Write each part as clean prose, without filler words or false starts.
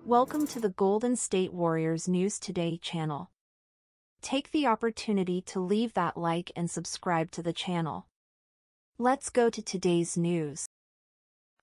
Welcome to the Golden State Warriors News Today channel. Take the opportunity to leave that like and subscribe to the channel. Let's go to today's news.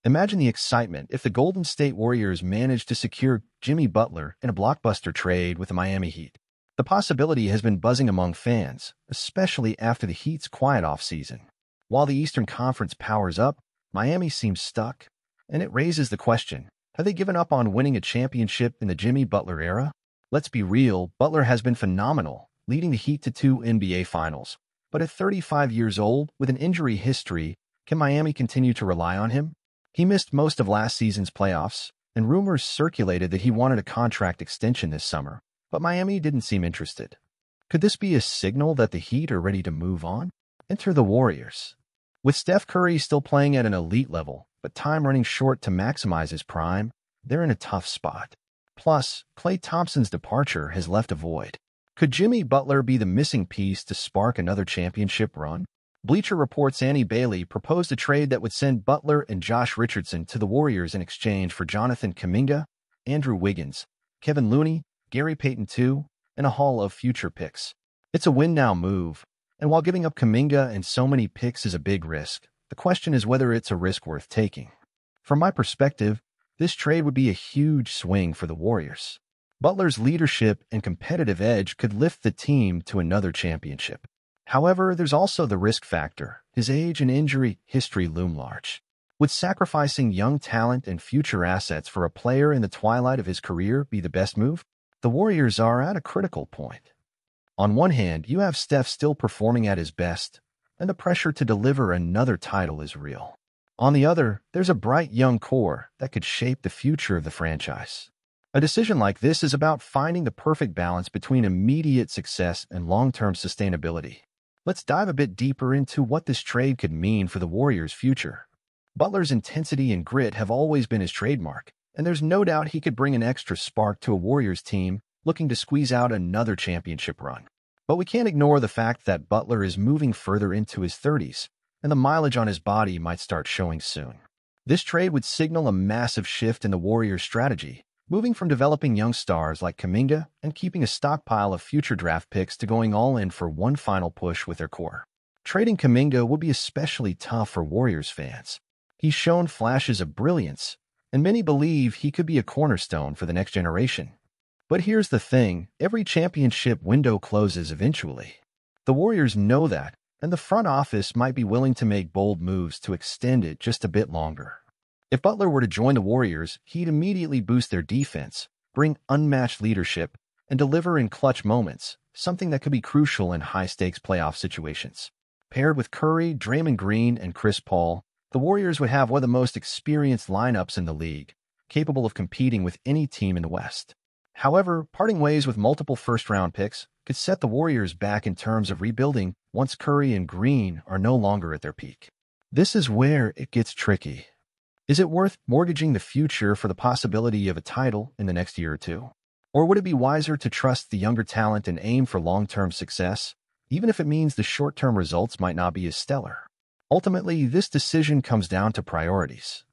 Imagine the excitement if the Golden State Warriors managed to secure Jimmy Butler in a blockbuster trade with the Miami Heat. The possibility has been buzzing among fans, especially after the Heat's quiet offseason. While the Eastern Conference powers up, Miami seems stuck, and it raises the question, have they given up on winning a championship in the Jimmy Butler era? Let's be real, Butler has been phenomenal, leading the Heat to 2 NBA Finals. But at 35 years old, with an injury history, can Miami continue to rely on him? He missed most of last season's playoffs, and rumors circulated that he wanted a contract extension this summer, but Miami didn't seem interested. Could this be a signal that the Heat are ready to move on? Enter the Warriors. With Steph Curry still playing at an elite level, but time running short to maximize his prime, they're in a tough spot. Plus, Klay Thompson's departure has left a void. Could Jimmy Butler be the missing piece to spark another championship run? Bleacher Report's Annie Bailey proposed a trade that would send Butler and Josh Richardson to the Warriors in exchange for Jonathan Kuminga, Andrew Wiggins, Kevin Looney, Gary Payton II, and a haul of future picks. It's a win-now move, and while giving up Kuminga and so many picks is a big risk, the question is whether it's a risk worth taking. From my perspective, this trade would be a huge swing for the Warriors. Butler's leadership and competitive edge could lift the team to another championship. However, there's also the risk factor. His age and injury history loom large. Would sacrificing young talent and future assets for a player in the twilight of his career be the best move? The Warriors are at a critical point. On one hand, you have Steph still performing at his best, and the pressure to deliver another title is real. On the other, there's a bright young core that could shape the future of the franchise. A decision like this is about finding the perfect balance between immediate success and long-term sustainability. Let's dive a bit deeper into what this trade could mean for the Warriors' future. Butler's intensity and grit have always been his trademark, and there's no doubt he could bring an extra spark to a Warriors team looking to squeeze out another championship run. But we can't ignore the fact that Butler is moving further into his 30s, and the mileage on his body might start showing soon. This trade would signal a massive shift in the Warriors' strategy, moving from developing young stars like Kuminga and keeping a stockpile of future draft picks to going all in for one final push with their core. Trading Kuminga would be especially tough for Warriors fans. He's shown flashes of brilliance, and many believe he could be a cornerstone for the next generation. But here's the thing, every championship window closes eventually. The Warriors know that, and the front office might be willing to make bold moves to extend it just a bit longer. If Butler were to join the Warriors, he'd immediately boost their defense, bring unmatched leadership, and deliver in clutch moments, something that could be crucial in high-stakes playoff situations. Paired with Curry, Draymond Green, and Chris Paul, the Warriors would have one of the most experienced lineups in the league, capable of competing with any team in the West. However, parting ways with multiple first-round picks could set the Warriors back in terms of rebuilding once Curry and Green are no longer at their peak. This is where it gets tricky. Is it worth mortgaging the future for the possibility of a title in the next year or two? Or would it be wiser to trust the younger talent and aim for long-term success, even if it means the short-term results might not be as stellar? Ultimately, this decision comes down to priorities.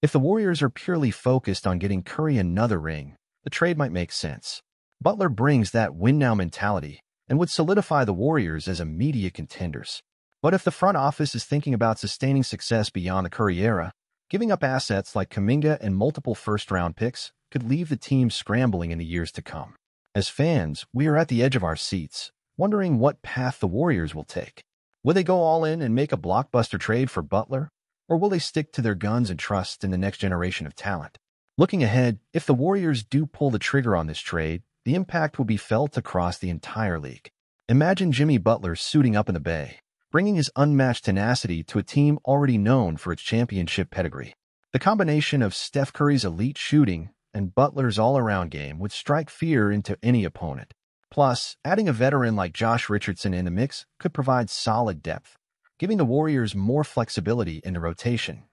If the Warriors are purely focused on getting Curry another ring, the trade might make sense. Butler brings that win-now mentality and would solidify the Warriors as immediate contenders. But if the front office is thinking about sustaining success beyond the Curry era, giving up assets like Kuminga and multiple first-round picks could leave the team scrambling in the years to come. As fans, we are at the edge of our seats, wondering what path the Warriors will take. Will they go all in and make a blockbuster trade for Butler, or will they stick to their guns and trust in the next generation of talent? Looking ahead, if the Warriors do pull the trigger on this trade, the impact will be felt across the entire league. Imagine Jimmy Butler suiting up in the Bay, bringing his unmatched tenacity to a team already known for its championship pedigree. The combination of Steph Curry's elite shooting and Butler's all-around game would strike fear into any opponent. Plus, adding a veteran like Josh Richardson in the mix could provide solid depth, giving the Warriors more flexibility in the rotation.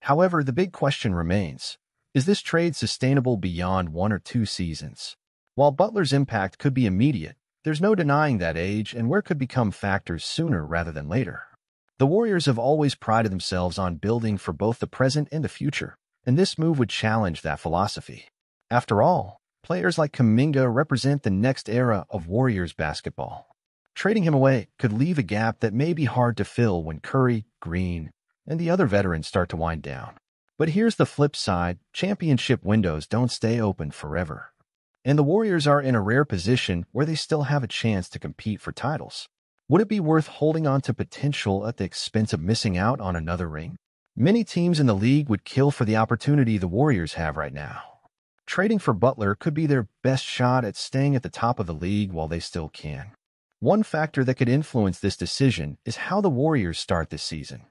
However, the big question remains, is this trade sustainable beyond 1 or 2 seasons? While Butler's impact could be immediate, there's no denying that age and where could become factors sooner rather than later. The Warriors have always prided themselves on building for both the present and the future, and this move would challenge that philosophy. After all, players like Kuminga represent the next era of Warriors basketball. Trading him away could leave a gap that may be hard to fill when Curry, Green, and the other veterans start to wind down. But here's the flip side: championship windows don't stay open forever. And the Warriors are in a rare position where they still have a chance to compete for titles. Would it be worth holding on to potential at the expense of missing out on another ring? Many teams in the league would kill for the opportunity the Warriors have right now. Trading for Butler could be their best shot at staying at the top of the league while they still can. One factor that could influence this decision is how the Warriors start this season.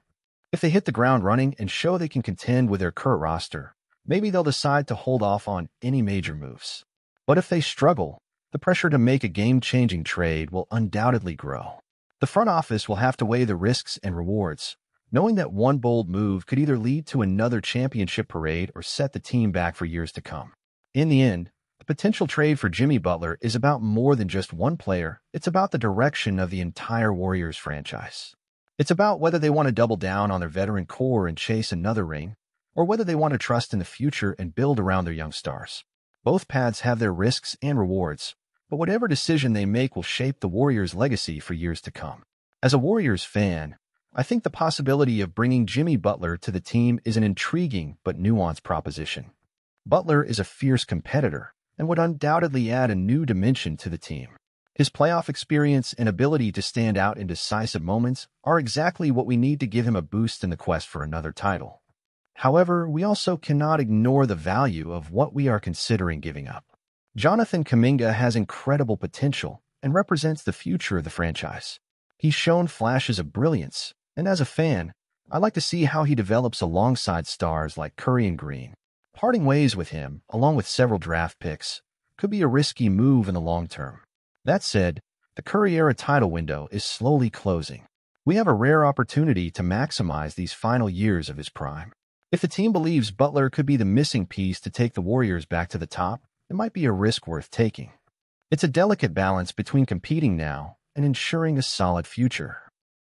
If they hit the ground running and show they can contend with their current roster, maybe they'll decide to hold off on any major moves. But if they struggle, the pressure to make a game-changing trade will undoubtedly grow. The front office will have to weigh the risks and rewards, knowing that one bold move could either lead to another championship parade or set the team back for years to come. In the end, the potential trade for Jimmy Butler is about more than just one player. It's about the direction of the entire Warriors franchise. It's about whether they want to double down on their veteran core and chase another ring, or whether they want to trust in the future and build around their young stars. Both paths have their risks and rewards, but whatever decision they make will shape the Warriors' legacy for years to come. As a Warriors fan, I think the possibility of bringing Jimmy Butler to the team is an intriguing but nuanced proposition. Butler is a fierce competitor and would undoubtedly add a new dimension to the team. His playoff experience and ability to stand out in decisive moments are exactly what we need to give him a boost in the quest for another title. However, we also cannot ignore the value of what we are considering giving up. Jonathan Kuminga has incredible potential and represents the future of the franchise. He's shown flashes of brilliance, and as a fan, I like to see how he develops alongside stars like Curry and Green. Parting ways with him, along with several draft picks, could be a risky move in the long term. That said, the Curry-era title window is slowly closing. We have a rare opportunity to maximize these final years of his prime. If the team believes Butler could be the missing piece to take the Warriors back to the top, it might be a risk worth taking. It's a delicate balance between competing now and ensuring a solid future.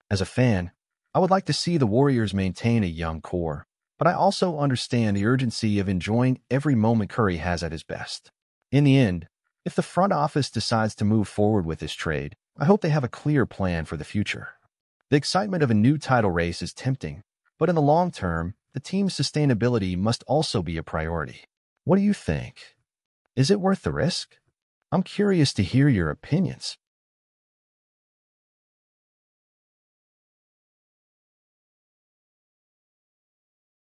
As a fan, I would like to see the Warriors maintain a young core, but I also understand the urgency of enjoying every moment Curry has at his best. In the end, if the front office decides to move forward with this trade, I hope they have a clear plan for the future. The excitement of a new title race is tempting, but in the long term, the team's sustainability must also be a priority. What do you think? Is it worth the risk? I'm curious to hear your opinions.